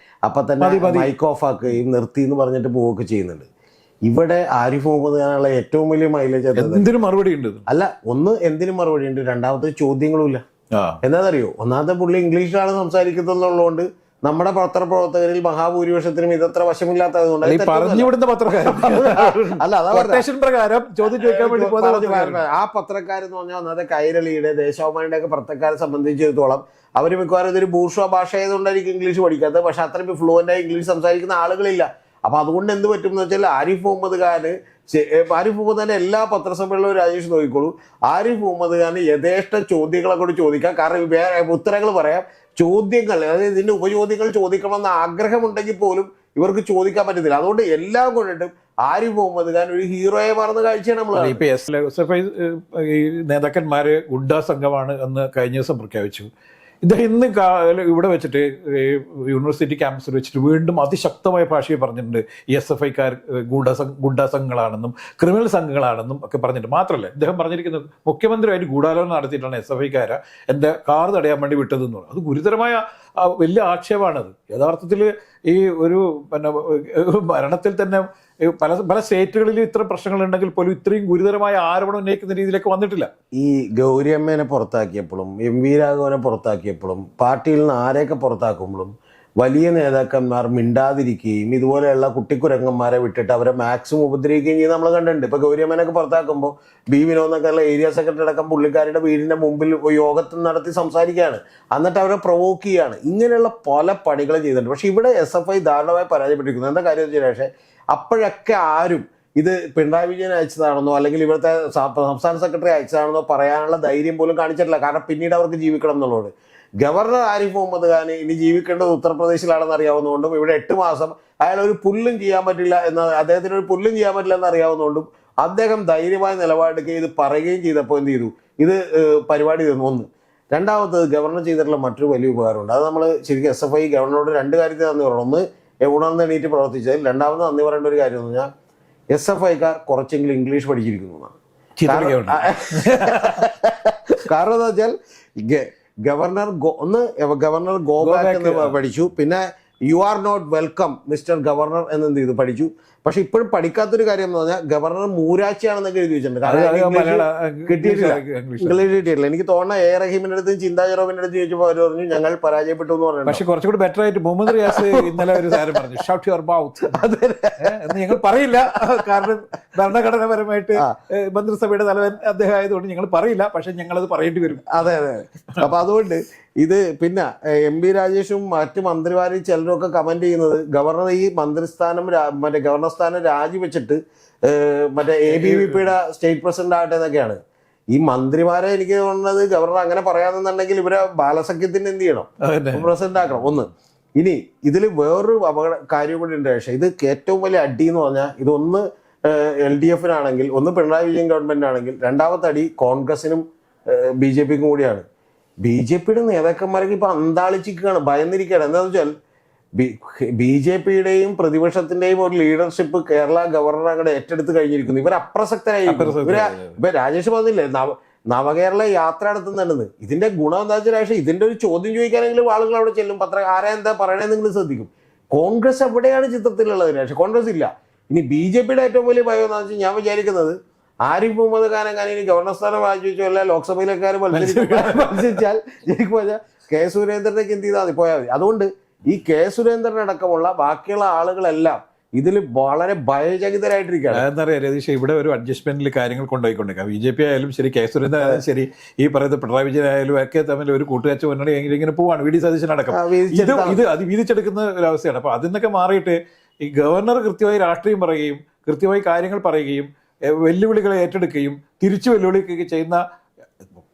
അപ്പൊ തന്നെ മൈക്ക് ഓഫ് ആക്കുകയും നിർത്തി എന്ന് പറഞ്ഞിട്ട് പോവുകയൊക്കെ ചെയ്യുന്നുണ്ട്. ഇവിടെ ആരിഫ് മുഹമ്മദ് ഖാനുള്ള ഏറ്റവും വലിയ മൈലേജ് എന്തിനും മറുപടി ഉണ്ട്. അല്ല, ഒന്ന് എന്തിനും മറുപടി ഉണ്ട്, രണ്ടാമത്തെ ചോദ്യങ്ങളും ഇല്ല. എന്താണെന്നറിയോ, ഒന്നാമത്തെ പുള്ളി ഇംഗ്ലീഷിലാണ് സംസാരിക്കുന്നതുള്ളതുകൊണ്ട് നമ്മുടെ പത്രപ്രവർത്തകരിൽ മഹാഭൂരിപക്ഷത്തിനും ഇതത്ര വശമില്ലാത്തത് കൊണ്ട് ഈ പറഞ്ഞുവിടുന്ന പത്രക്കാരൻ അല്ല അതാ കൊട്ടേഷൻ പ്രകാരം ചോദ്യം ചോദിക്കാൻ വേണ്ടി പോകുന്ന ആ പത്രക്കാരെന്ന് പറഞ്ഞാൽ ഒന്നാമത്തെ കൈരളിയുടെ ദേശാഭിമാനിയുടെ ഒക്കെ പത്രക്കാരെ സംബന്ധിച്ചിടത്തോളം അവർ മിക്കവാറും ഇതൊരു ബൂർഷ്വ ഭാഷ ആയതുകൊണ്ടായിരിക്കും ഇംഗ്ലീഷ് പഠിക്കാത്തത്. പക്ഷെ അത്രയും ഫ്ലുവൻ്റായി ഇംഗ്ലീഷ് സംസാരിക്കുന്ന ആളുകളില്ല. അപ്പൊ അതുകൊണ്ട് എന്ത് പറ്റും എന്ന് വെച്ചാൽ ആരിഫ് മുഹമ്മദ് ഖാന്റെ എല്ലാ പത്രസമ്മേളനവും രാജേഷ് നോക്കിക്കോളൂ. ആരിഫ് മുഹമ്മദ് ഖാന് യഥേഷ്ട ചോദ്യങ്ങളെ കൊണ്ട് ചോദിക്കാം. കാരണം ഉത്തരങ്ങൾ പറയാം. ചോദ്യങ്ങൾ, അതായത് ഇതിന്റെ ഉപചോദ്യങ്ങൾ ചോദിക്കണമെന്ന് ആഗ്രഹമുണ്ടെങ്കിൽ പോലും ഇവർക്ക് ചോദിക്കാൻ പറ്റത്തില്ല. അതുകൊണ്ട് എല്ലാം കൊണ്ടിട്ടും ആരിഫ് മുഹമ്മദ് ഖാൻ ഒരു ഹീറോയെ മാറുന്ന കാഴ്ചയാണ് നമ്മൾ. ഇപ്പൊ SFI ഈ നേതാക്കന്മാര് ഗുണ്ടാ സംഘമാണ് എന്ന് കഴിഞ്ഞ ദിവസം പ്രഖ്യാപിച്ചു. ഇദ്ദേഹം ഇന്ന് ഇവിടെ വെച്ചിട്ട് യൂണിവേഴ്സിറ്റി ക്യാമ്പസിൽ വെച്ചിട്ട് വീണ്ടും അതിശക്തമായ ഭാഷയിൽ പറഞ്ഞിട്ടുണ്ട് ഈ SFIക്കാർ ഗുണ്ടാ സംഘങ്ങളാണെന്നും ക്രിമിനൽ സംഘങ്ങളാണെന്നും ഒക്കെ പറഞ്ഞിട്ടുണ്ട്. മാത്രമല്ല ഇദ്ദേഹം പറഞ്ഞിരിക്കുന്നത് മുഖ്യമന്ത്രിയായിട്ട് ഗൂഢാലോചന നടത്തിയിട്ടാണ് SFIക്കാരെ എൻ്റെ കാർ തടയാൻ വേണ്ടി വിട്ടതെന്ന് പറഞ്ഞു. അത് ഗുരുതരമായ വലിയ ആക്ഷേപമാണത്. യഥാർത്ഥത്തിൽ ഈ ഒരു പിന്നെ ഭരണത്തിൽ തന്നെ പല സ്റ്റേറ്റുകളിലും ഇത്ര പ്രശ്നങ്ങളുണ്ടെങ്കിൽ പോലും ഇത്രയും ഗുരുതരമായ ആരോപണം ഉന്നയിക്കുന്ന രീതിയിലേക്ക് വന്നിട്ടില്ല. ഈ ഗൗരിയമ്മേനെ പുറത്താക്കിയപ്പോഴും MV രാഘവനെ പുറത്താക്കിയപ്പോഴും പാർട്ടിയിൽ നിന്ന് ആരെയൊക്കെ പുറത്താക്കുമ്പോഴും വലിയ നേതാക്കന്മാർ മിണ്ടാതിരിക്കുകയും ഇതുപോലെയുള്ള കുട്ടിക്കുരങ്ങന്മാരെ വിട്ടിട്ട് അവരെ മാക്സിമം ഉപദ്രവിക്കുകയും ചെയ്യുന്നത് നമ്മൾ കണ്ടിട്ടുണ്ട്. ഇപ്പൊ ഗൗരിയമ്മേനൊക്കെ പുറത്താക്കുമ്പോൾ വിനോദൊക്കെയുള്ള ഏരിയ സെക്രട്ടറി അടക്കം പുള്ളിക്കാരുടെ വീടിന്റെ മുമ്പിൽ യോഗത്തിൽ നടത്തി സംസാരിക്കുകയാണ്. എന്നിട്ട് അവരെ പ്രൊവോക്ക് ചെയ്യുകയാണ്. ഇങ്ങനെയുള്ള പല പണികളും ചെയ്തിട്ടുണ്ട്. പക്ഷെ ഇവിടെ SFI ദാരുണമായി പരാജയപ്പെട്ടിരിക്കുന്നു. എന്താ കാര്യം വെച്ചാൽ പക്ഷേ അപ്പോഴൊക്കെ ആരും ഇത് പിണറായി വിജയൻ അയച്ചതാണെന്നോ അല്ലെങ്കിൽ ഇവിടുത്തെ സംസ്ഥാന സെക്രട്ടറി അയച്ചതാണെന്നോ പറയാനുള്ള ധൈര്യം പോലും കാണിച്ചിട്ടില്ല. കാരണം പിന്നീട് അവർക്ക് ജീവിക്കണം എന്നുള്ളത്. ഗവർണർ ആരിഫ് മുഹമ്മദ് ഖാൻ ഇനി ജീവിക്കേണ്ടത് ഉത്തർപ്രദേശിലാണെന്ന് അറിയാവുന്നതുകൊണ്ടും ഇവിടെ 8 മാസം അയാൾ ഒരു പുല്ലും ചെയ്യാൻ പറ്റില്ല അദ്ദേഹത്തിന് ഒരു പുല്ലും ചെയ്യാൻ പറ്റില്ല എന്ന് അറിയാവുന്നതുകൊണ്ടും അദ്ദേഹം ധൈര്യമായ നിലപാടെടുക്കുകയും ഇത് പറയുകയും ചെയ്തപ്പോൾ എന്ത് ചെയ്തു, ഇത് പരിപാടി തന്നു. ഒന്ന്. രണ്ടാമത്തത് ഗവർണർ ചെയ്തിട്ടുള്ള മറ്റൊരു വലിയ ഉപകാരമുണ്ട്. അത് നമ്മൾ ശരിക്കും SFI ഗവർണറോട് 2 കാര്യത്തിൽ നന്ദി പറയണം. ഒന്ന്, ഉണർന്ന് എണീറ്റ് പ്രവർത്തിച്ചതിൽ. രണ്ടാമത് നന്ദി പറയേണ്ട ഒരു കാര്യം എന്ന് പറഞ്ഞാൽ SFIക്കാർ കുറച്ചെങ്കിലും ഇംഗ്ലീഷ് പഠിച്ചിരിക്കുന്നു എന്നാണ്. കാരണം എന്താ വെച്ചാൽ ഗവർണർ ഗോബാക്ക് എന്ന് പഠിച്ചു. പിന്നെ you are not welcome mister governor എന്നെന്ത് ചെയ്തു പഠിച്ചു. പക്ഷെ ഇപ്പോഴും പഠിക്കാത്തൊരു കാര്യം എന്ന് പറഞ്ഞാൽ ഗവർണർ മൂരാച്ചിയാണെന്നൊക്കെ എഴുതി വെച്ചിട്ടുണ്ട്. ഇംഗ്ലീഷ് കിട്ടിയിട്ടില്ല. എനിക്ക് തോന്നുന്ന റഹീമിന്റെ അടുത്തും ചിന്താ ജെറോമിന്റെ അടുത്ത് ചോദിച്ചപ്പോൾ അവർ പറഞ്ഞു ഞങ്ങൾ പരാജയപ്പെട്ടു എന്ന് പറഞ്ഞു. പക്ഷെ കുറച്ചുകൂടി ബെറ്റർ ആയിട്ട് മുഹമ്മദ് റിയാസ് ഇന്നലെ ഒരു കാര്യം പറഞ്ഞു, ഷൗട്ട് യുവർ മൗത്ത് എന്ന് ഞങ്ങൾ പറയില്ല. കാരണം ഭരണഘടനാപരമായിട്ട് മന്ത്രിസഭയുടെ തലവൻ അദ്ദേഹം ആയതുകൊണ്ട് ഞങ്ങൾ പറയില്ല. പക്ഷെ ഞങ്ങളത് പറയേണ്ടി വരും. അതെ. അപ്പൊ അതുകൊണ്ട് ഇത് പിന്നെ MB രാജേഷും മറ്റ് മന്ത്രിമാരിൽ ചിലരൊക്കെ കമന്റ് ചെയ്യുന്നത് ഗവർണർ ഈ മന്ത്രിസ്ഥാനം ഗവർണർ സ്ഥാനം രാജിവെച്ചിട്ട് മറ്റേ ABVPയുടെ സ്റ്റേറ്റ് പ്രസിഡന്റ് ആകട്ടെ എന്നൊക്കെയാണ്. ഈ മന്ത്രിമാരെ എനിക്ക് തോന്നുന്നത് ഗവർണർ അങ്ങനെ പറയാന്നുണ്ടെങ്കിൽ ഇവരെ ബാലസഖ്യത്തിന് എന്ത് ചെയ്യണം, പ്രസിഡന്റ് ആക്കണം. ഒന്ന്. ഇനി ഇതിൽ വേറൊരു കാര്യം കൂടി ഉണ്ട്. പക്ഷേ ഇത് ഏറ്റവും വലിയ അടി എന്ന് പറഞ്ഞാൽ ഇതൊന്ന് LDFനാണെങ്കിൽ, ഒന്ന് പിണറായി വിജയൻ ഗവൺമെന്റിനാണെങ്കിൽ, രണ്ടാമത്തെ അടി കോൺഗ്രസിനും BJPക്കും കൂടിയാണ്. BJPയുടെ നേതാക്കന്മാരൊക്കെ ഇപ്പൊ അന്താളിച്ചിരിക്കുകയാണ്, ഭയന്നിരിക്കുകയാണ്. എന്താണെന്ന് വെച്ചാൽ BJPയുടെയും പ്രതിപക്ഷത്തിന്റെയും ഒരു ലീഡർഷിപ്പ് കേരള ഗവർണർ അങ്ങോട്ട് ഏറ്റെടുത്ത് കഴിഞ്ഞിരിക്കുന്നു. ഇവർ അപ്രസക്തരായിരിക്കും. ഇവർ രാജേഷ് പറഞ്ഞില്ലേ നവകേരള യാത്ര നടത്തുന്നുണ്ടെന്ന്. ഇതിന്റെ ഗുണം എന്താ വെച്ചാൽ ഇതിന്റെ ഒരു ചോദ്യം ചോദിക്കാനെങ്കിലും ആളുകൾ അവിടെ ചെല്ലും. ആരാ എന്താ പറയണേന്ന് നിങ്ങൾ ശ്രദ്ധിക്കും. കോൺഗ്രസ് എവിടെയാണ് ചിത്രത്തിലുള്ളത്? പക്ഷെ കോൺഗ്രസ് ഇല്ല. ഇനി BJPയുടെ ഏറ്റവും വലിയ ഭയം എന്താണെന്ന് വെച്ചാൽ ഞാൻ വിചാരിക്കുന്നത് ആരിഫ് മുഹമ്മദ് ഖാനെങ്ങാനും ഇനി ഗവർണർ സ്ഥാനം വാങ്ങിച്ചു അല്ല ലോക്സഭയിലേക്കാരും മത്സരിച്ചാൽ ശരിക്കും പറഞ്ഞാൽ K സുരേന്ദ്രനേക്ക് എന്ത് ചെയ്താൽ മതി, പോയാൽ മതി. അതുകൊണ്ട് ഈ K സുരേന്ദ്രൻ അടക്കമുള്ള ബാക്കിയുള്ള ആളുകളെല്ലാം ഇതിൽ വളരെ ഭയചകിതരായിട്ടിരിക്കുകയാണ്. അതെന്നറിയാം രതീഷ്, ഇവിടെ ഒരു അഡ്ജസ്റ്റ്മെന്റിൽ കാര്യങ്ങൾ കൊണ്ടുപോയിക്കൊണ്ടിരിക്കാം. BJP ആയാലും ശരി, K സുരേന്ദ്രൻ ആയാലും ശരി, ഈ പറയുന്ന പിണറായി വിജയൻ ആയാലും ഒക്കെ തമ്മിൽ ഒരു കൂട്ടുകച്ച മുന്നണി ഇങ്ങനെ പോവാണ്. VD സതീശൻ അടക്കം ഇത് അത് വീതിച്ചെടുക്കുന്ന ഒരു അവസ്ഥയാണ്. അപ്പൊ അതിൽ നിന്നൊക്കെ മാറിയിട്ട് ഈ ഗവർണർ കൃത്യമായി രാഷ്ട്രീയം പറയുകയും കൃത്യമായി കാര്യങ്ങൾ പറയുകയും വെല്ലുവിളികളെ ഏറ്റെടുക്കുകയും തിരിച്ചു വെല്ലുവിളിക്കുകയും ചെയ്യുന്ന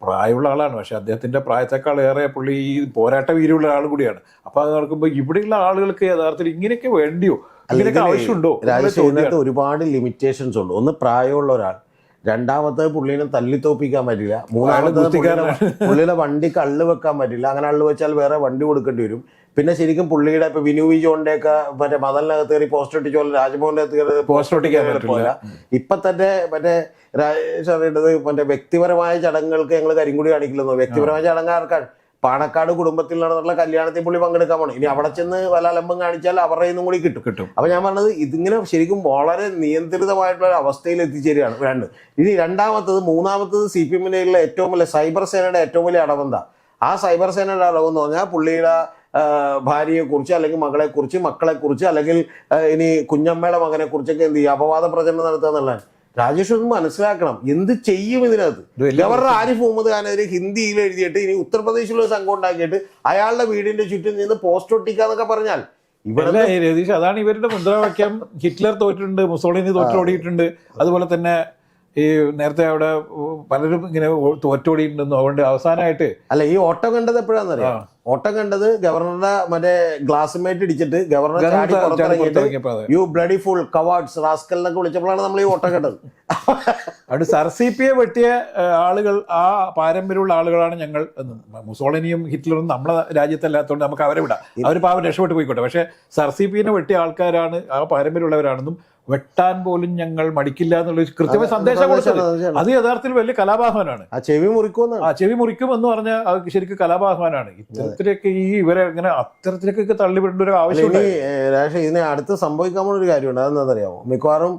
പ്രായമുള്ള ആളാണ്. പക്ഷെ അദ്ദേഹത്തിന്റെ പ്രായത്തെക്കാൾ ഏറെ പുള്ളി ഈ പോരാട്ട വീര്യമുള്ള ആൾ കൂടിയാണ്. അപ്പൊ അത് നടക്കുമ്പോൾ ഇവിടെയുള്ള ആളുകൾക്ക് യഥാർത്ഥത്തിൽ ഇങ്ങനെയൊക്കെ വേണ്ടിയോ, ഇങ്ങനെയൊക്കെ ആവശ്യമുണ്ടോ? രാജ്യത്ത് ഒരുപാട് ലിമിറ്റേഷൻസ് ഉണ്ട്. ഒന്ന്, പ്രായമുള്ള ഒരാൾ. രണ്ടാമത്തത് പുള്ളിനെ തല്ലിത്തോപ്പിക്കാൻ പറ്റില്ല. മൂന്നാമത്തത് പുള്ളിയുടെ വണ്ടി കള്ള് വെക്കാൻ പറ്റില്ല. അങ്ങനെ കള്ള് വെച്ചാൽ വേറെ വണ്ടി കൊടുക്കേണ്ടി വരും. പിന്നെ ശരിക്കും പുള്ളിയുടെ ഇപ്പൊ വിനു വിജോന്റെ ഒക്കെ മറ്റേ മതലിനകത്ത് കയറി പോസ്റ്റർ ഒട്ടിച്ചോലെ രാജ്ഭവന്റെ അകത്ത് കയറി പോസ്റ്റർ ഒട്ടിക്കാൻ പോലെ ഇപ്പൊ തന്നെ മറ്റേ രാജേഷ് അറിയേണ്ടത് മറ്റേ വ്യക്തിപരമായ ചടങ്ങുകൾക്ക് ഞങ്ങൾ കരിങ്കുടി കാണിക്കില്ലെന്നോ. വ്യക്തിപരമായ ചടങ്ങാർക്കാണ് പാണക്കാട് കുടുംബത്തിൽ നടന്നുള്ള കല്യാണത്തിൽ പുള്ളി പങ്കെടുക്കാൻ പോകണം. ഇനി അവിടെ ചെന്ന് വല്ല അലമ്പം കാണിച്ചാൽ അവരുടെ നിന്നും കൂടി കിട്ടും. അപ്പൊ ഞാൻ പറഞ്ഞത് ഇതിങ്ങനെ ശരിക്കും വളരെ നിയന്ത്രിതമായിട്ടുള്ള ഒരു അവസ്ഥയിൽ എത്തിച്ചേരുകയാണ്. രണ്ട്. ഇനി മൂന്നാമത്തത് CPM-നുള്ള ഏറ്റവും വലിയ സൈബർ സേനയുടെ ഏറ്റവും വലിയ അടവെന്താ? ആ സൈബർ സേനയുടെ അടവെന്ന് പറഞ്ഞാൽ പുള്ളിയുടെ ഭാര്യയെക്കുറിച്ച് അല്ലെങ്കിൽ മകളെക്കുറിച്ച് മക്കളെക്കുറിച്ച് അല്ലെങ്കിൽ ഇനി കുഞ്ഞമ്മയുടെ മകനെ കുറിച്ചൊക്കെ എന്ത് ചെയ്യുക, അപവാദ പ്രചരണം നടത്തുക എന്നുള്ളതാണ്. രാജേഷ് ഒന്ന് മനസ്സിലാക്കണം, എന്ത് ചെയ്യും ഇതിനകത്ത്. ഗവർണർ ആരിഫ് മുഹമ്മദ് ഖാനെതിരെ ഹിന്ദിയിൽ എഴുതിയിട്ട് ഇനി ഉത്തർപ്രദേശിലുള്ള ഒരു സംഘം ഉണ്ടാക്കിയിട്ട് അയാളുടെ വീടിന്റെ ചുറ്റും നിന്ന് പോസ്റ്റ് ഒട്ടിക്കാന്നൊക്കെ പറഞ്ഞാൽ ഇവിടെ രതീഷ്, അതാണ് ഇവരുടെ മുദ്രാവാക്യം. ഹിറ്റ്ലർ തോറ്റിട്ടുണ്ട്, മുസോളിനി തോറ്റോടിയിട്ടുണ്ട്, അതുപോലെ തന്നെ ഈ നേരത്തെ അവിടെ പലരും ഇങ്ങനെ തോറ്റോടിയിട്ടുണ്ടെന്നും. അതുകൊണ്ട് അവസാനമായിട്ട് അല്ല, ഈ ഓട്ടം കണ്ടത് എപ്പോഴാണെന്നറിയാം? ഓട്ടം കണ്ടത് ഗവർണറുടെ മറ്റേ ഗ്ലാസ്മേറ്റ് ഇടിച്ചിട്ട് governor you bloody full cowards rascal എന്നൊക്കെ വിളിച്ചപ്പോഴാണ് നമ്മൾ ഈ ഓട്ടം കണ്ടത്. അവിടെ സർസിപിയെ വെട്ടിയ ആളുകൾ, ആ പാരമ്പര്യമുള്ള ആളുകളാണ് ഞങ്ങൾ. മുസോളിനിയും ഹിറ്റ്ലറും നമ്മളെ രാജ്യത്തല്ലാത്തതുകൊണ്ട് നമുക്ക് അവരെ വിടാം, അവർ പാവം രക്ഷപ്പെട്ട് പോയിക്കോട്ടെ. പക്ഷെ സർസിപിയെ വെട്ടിയ ആൾക്കാരാണ്, ആ പാരമ്പര്യമുള്ളവരാണെന്നും വെട്ടാൻ പോലും ഞങ്ങൾ മടിക്കില്ല എന്നുള്ള കൃത്യമായ സന്ദേശം കൊടുത്തത്. അത് യഥാർത്ഥത്തിൽ വലിയ കലാപാഹ്വാനാണ്. ആ ചെവി മുറിക്കും എന്ന് പറഞ്ഞാൽ അത് ശരിക്കും കലാപാഹ്വാനാണ്. ഇത്തരത്തിലേക്ക് ഈ ഇവരെ ഇങ്ങനെ അത്തരത്തിലേക്കൊക്കെ തള്ളിവിടേണ്ട ഒരു ആവശ്യമുണ്ട്. ഇതിനെ അടുത്ത് സംഭവിക്കാൻ പോകുന്ന ഒരു കാര്യമുണ്ട്. അതെന്താണെന്നറിയാമോ? മിക്കവാറും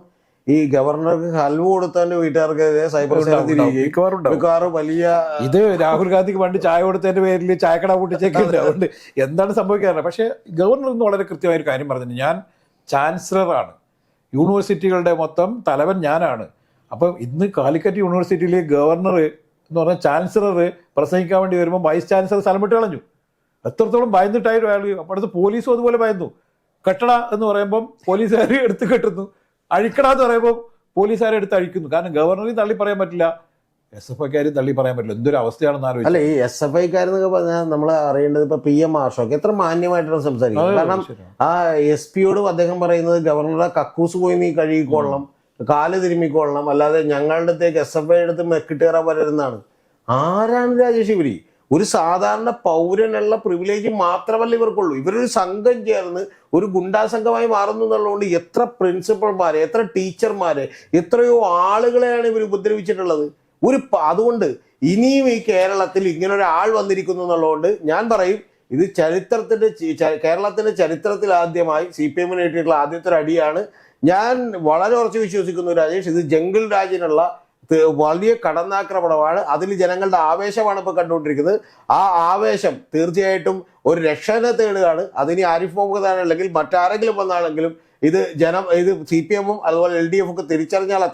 ഈ ഗവർണർക്ക് ഹൽവ കൊടുത്തതിന്റെ വീട്ടുകാർക്കെതിരെ സൈബർ സെൽ മിക്കവാറും വലിയ ഇത് രാഹുൽ ഗാന്ധിക്ക് പണ്ട് ചായ കൊടുത്തതിന്റെ പേരിൽ ചായക്കട പൊട്ടിച്ചേക്കുണ്ട്. അതുകൊണ്ട് എന്താണ് സംഭവിക്കാറ്? പക്ഷെ ഗവർണർ ഇന്ന് വളരെ കൃത്യമായൊരു കാര്യം പറഞ്ഞു. ഞാൻ ചാൻസലറാണ്, യൂണിവേഴ്സിറ്റികളുടെ മൊത്തം തലവൻ ഞാനാണ്. അപ്പം ഇന്ന് കാലിക്കറ്റ് യൂണിവേഴ്സിറ്റിയിലെ ഗവർണർ എന്ന് പറഞ്ഞാൽ ചാൻസലർ പ്രസംഗിക്കാൻ വേണ്ടി വരുമ്പോൾ വൈസ് ചാൻസലർ സ്ഥലം വിട്ട് കളഞ്ഞു. എത്രത്തോളം ഭയന്നിട്ടായിരുന്നു അയാൾ. അപ്പോൾ അടുത്ത് പോലീസും അതുപോലെ ഭയന്നു. കെട്ടട എന്ന് പറയുമ്പം പോലീസുകാർ എടുത്ത് കെട്ടുന്നു, അഴിക്കട എന്ന് പറയുമ്പോൾ പോലീസുകാരെ എടുത്ത് അഴിക്കുന്നു. കാരണം ഗവർണറിന് തള്ളി പറയാൻ പറ്റില്ല, SFIക്കാരും തള്ളി പറയാൻ പറ്റില്ല. എന്തൊരു അവസ്ഥയാണെന്ന് ആലോചിച്ചു. അല്ല, ഈ SFIക്കാരെന്നൊക്കെ പറഞ്ഞാൽ നമ്മൾ അറിയേണ്ടത് ഇപ്പൊ PM മാർഷൊക്കെ എത്ര മാന്യമായിട്ടാണ് സംസാരിക്കുന്നത്. കാരണം ആ SP അദ്ദേഹം പറയുന്നത് ഗവർണറുടെ കക്കൂസ് പോയി നീ കഴുകിക്കൊള്ളണം, കാല് തിരുമ്മിക്കൊള്ളണം, അല്ലാതെ ഞങ്ങളുടെ അടുത്തേക്ക് SFI എടുത്ത് മെക്കിട്ടേറാൻ വരരുന്നാണ്. ആരാണ് രാജേഷ് ഇവര്? ഒരു സാധാരണ പൗരനുള്ള പ്രിവിലേജ് മാത്രമല്ല ഇവർക്കുള്ളൂ. ഇവരൊരു സംഘം ചേർന്ന് ഒരു ഗുണ്ടാ സംഘമായി മാറുന്നു എന്നുള്ളതുകൊണ്ട് എത്ര പ്രിൻസിപ്പൽമാരെ, എത്ര ടീച്ചർമാരെ, എത്രയോ ആളുകളെയാണ് ഇവർ ഉപദ്രവിച്ചിട്ടുള്ളത്. അതുകൊണ്ട് ഇനിയും ഈ കേരളത്തിൽ ഇങ്ങനെ ഒരാൾ വന്നിരിക്കുന്നു എന്നുള്ളതുകൊണ്ട് ഞാൻ പറയും, ഇത് കേരളത്തിന്റെ ചരിത്രത്തിൽ ആദ്യമായി CPM കിട്ടിയിട്ടുള്ള ആദ്യത്തെ ഒരു അടിയാണ്. ഞാൻ വളരെ ഉറച്ചു വിശ്വസിക്കുന്നു രാജേഷ്, ഇത് ജംഗിൾ രാജിനുള്ള വലിയ കടന്നാക്രമണമാണ്. അതിൽ ജനങ്ങളുടെ ആവേശമാണ് ഇപ്പോൾ കണ്ടുകൊണ്ടിരിക്കുന്നത്. ആ ആവേശം തീർച്ചയായിട്ടും ഒരു രക്ഷകനെ തേടുകയാണ്. അതിനി ആരിഫ് മുഹമ്മദ് ഖാൻ അല്ലെങ്കിൽ മറ്റാരെങ്കിലും വന്നാണെങ്കിലും ഇത് CPM അതുപോലെ LDF ഒക്കെ തിരിച്ചറിഞ്ഞാൽ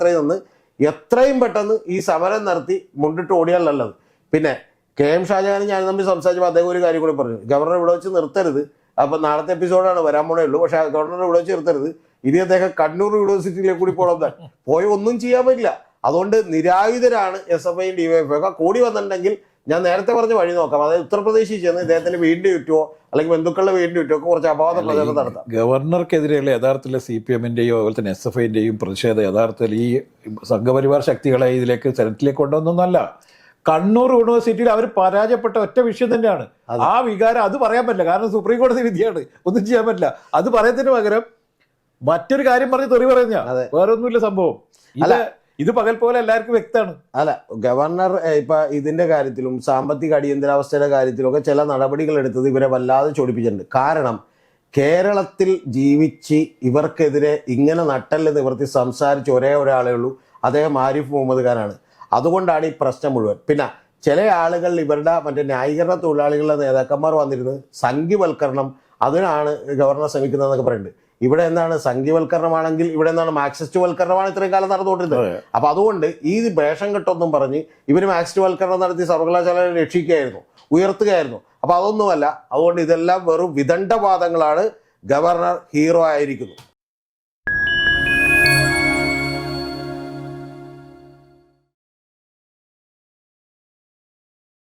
എത്രയും പെട്ടെന്ന് ഈ സമരം നടത്തി മുണ്ടിട്ട് ഓടിയാൽ നല്ലത്. പിന്നെ KM ഷാജഹാനും ഞാൻ തമ്മിൽ സംസാരിച്ചപ്പോൾ അദ്ദേഹം ഒരു കാര്യം കൂടി പറഞ്ഞു, ഗവർണർ ഇവിടെ വെച്ച് നിർത്തരുത്. അപ്പം നാളത്തെ എപ്പിസോഡാണ് വരാൻ പോണേ ഉള്ളൂ, പക്ഷേ ഗവർണർ ഇവിടെ വെച്ച് നിർത്തരുത്. ഇനി അദ്ദേഹം കണ്ണൂർ യൂണിവേഴ്സിറ്റിയിലേക്ക് കൂടി പോകണം. പോയി ഒന്നും ചെയ്യാൻ പറ്റില്ല. അതുകൊണ്ട് നിരായുധരാണ് SFI DYFI ഒക്കെ. കൂടി വന്നിട്ടുണ്ടെങ്കിൽ ഞാൻ നേരത്തെ പറഞ്ഞ വഴി നോക്കാം. അതായത് ഉത്തർപ്രദേശിൽ ചെന്ന് ഇദ്ദേഹത്തിന്റെ വീടിന്റെ ചുറ്റുമോ അല്ലെങ്കിൽ ബന്ധുക്കളുടെ വീടിന്റെ ചുറ്റുമോ ഒക്കെ കുറച്ച് അപവാദ പ്രചരണം നടത്താം. ഗവർണർക്കെതിരെയുള്ള യഥാർത്ഥത്തിലെ CPMന്റെയോ അതുപോലെ തന്നെ SFIന്റെയും പ്രതിഷേധം യഥാർത്ഥത്തിൽ ഈ സംഘപരിവാർ ശക്തികളെ ഇതിലേക്ക് സെനറ്റിലേക്ക് കൊണ്ടുവന്നൊന്നല്ല. കണ്ണൂർ യൂണിവേഴ്സിറ്റിയിൽ അവർ പരാജയപ്പെട്ട ഒറ്റ വിഷയം തന്നെയാണ്. ആ വികാരം അത് പറയാൻ പറ്റില്ല, കാരണം സുപ്രീം കോടതി വിധിയാണ്, ഒന്നും ചെയ്യാൻ പറ്റില്ല. അത് പറയുന്നതിന് പകരം മറ്റൊരു കാര്യം പറഞ്ഞ് തെറി പറയുന്ന വേറെ ഒന്നുമില്ല സംഭവം. ഇത് പകൽ പോലെ എല്ലാവർക്കും വ്യക്തമാണ്. അല്ല, ഗവർണർ ഇപ്പൊ ഇതിന്റെ കാര്യത്തിലും സാമ്പത്തിക അടിയന്തരാവസ്ഥയുടെ കാര്യത്തിലും ഒക്കെ ചില നടപടികൾ എടുത്തത് ഇവരെ വല്ലാതെ ചൊടിപ്പിച്ചിട്ടുണ്ട്. കാരണം കേരളത്തിൽ ജീവിച്ച് ഇവർക്കെതിരെ ഇങ്ങനെ നട്ടല് നിവർത്തി സംസാരിച്ച ഒരേ ഒരാളേ ഉള്ളൂ, അദ്ദേഹം ആരിഫ് മുഹമ്മദ് ഖാനാണ്. അതുകൊണ്ടാണ് ഈ പ്രശ്നം മുഴുവൻ. പിന്നെ ചില ആളുകൾ ഇവരുടെ മറ്റേ ന്യായീകരണ തൊഴിലാളികളുടെ നേതാക്കന്മാർ വന്നിരുന്നത് സംഘിവൽക്കരണം, അതിനാണ് ഗവർണർ ശ്രമിക്കുന്നതെന്നൊക്കെ പറയുന്നുണ്ട്. ഇവിടെ എന്താണ് സംഘീവൽക്കരണമാണെങ്കിൽ ഇവിടെ എന്താണ് മാർക്സിസ്റ്റ് വൽക്കരണമാണ് ഇത്രയും കാലം നടന്നുകൊണ്ടിരുന്നത്. അപ്പൊ അതുകൊണ്ട് ഈ വേഷം കെട്ടൊന്നും പറഞ്ഞ് ഇവര് മാർക്സിസ്റ്റ് വൽക്കരണം നടത്തി സർവകലാശാലയെ രക്ഷിക്കുകയായിരുന്നു, ഉയർത്തുകയായിരുന്നു. അപ്പൊ അതൊന്നുമല്ല. അതുകൊണ്ട് ഇതെല്ലാം വെറും വിദണ്ഡവാദങ്ങളാണ്. ഗവർണർ ഹീറോ ആയിരിക്കുന്നു.